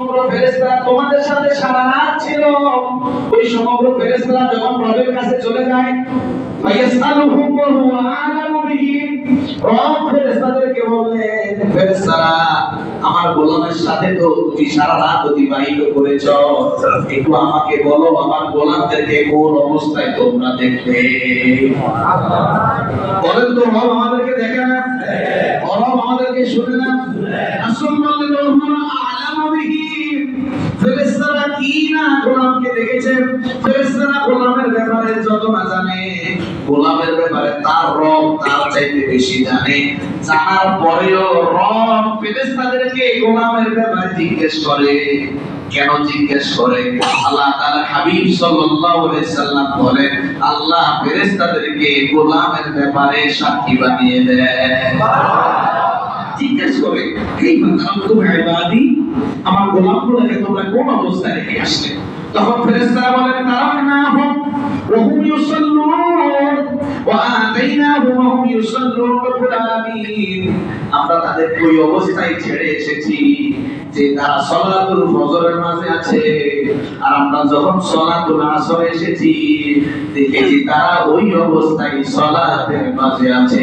সমগ্র ফেরেশতারা তোমাদের সাথে সারা রাত ছিল। ওই সমগ্র ফেরেশতারা যখন রবের কাছে চলে যায়, ফায়াসআলুহুম ওয়া হুয়া আ'লামু বিহিম, রব ফেরেশতাদেরকে বললেন, ফেরেশতারা আমার গোলামের সাথে তো তুমি সারা রাত অতিবাহিত করেছো, একটু আমাকে বলো আমার গোলামদেরকে কোন অবস্থায় তোমরা দেখলে। বলেন তো, রব আমাদেরকে দেখে না? রব আমাদেরকে শুনে না? রাসূল বললেন আ'লামু বিহিম, ফেরেশতারা কি না গোলামকে দেখেছে। ফেরেশতারা গোলামের ব্যাপারে যত না জানে, গোলামের ব্যাপারে তার রব তার চাইতে বেশি জানে। জানার পরেও রব ফেরেশতাদেরকে গোলামের ব্যাপারে জিজ্ঞেস করে। কেন জিজ্ঞেস করে? আল্লাহ তাআলা হাবিব সাল্লাল্লাহু আলাইহি সাল্লাম বলেন, আল্লাহ ফেরেশতাদেরকে গোলামের ব্যাপারে সাক্ষী বানিয়ে দেয়। জিজ্ঞেস করে, কাইফা তারাকতুম ইবাদি, আমার গোলামগুলোকে তোমরা কোন অবস্থায় রেখে আসলে? তখন ফেরেশতারা বলেন, তারাকনাহুম ওয়া হুম ইউসাল্লুন ওয়া আতাইনাহুম ওয়া হুম ইউসাল্লুন রাব্বুল আলামিন, আমরা তাদের ওই অবস্থায় ছেড়ে এসেছি যে তারা সালাতুল ফজরের মাঝে আছে, আর আমরা যখন সালাতুল আসরে এসেছি দেখেছি তারা ওই অবস্থায় সালাতের মাঝে আছে।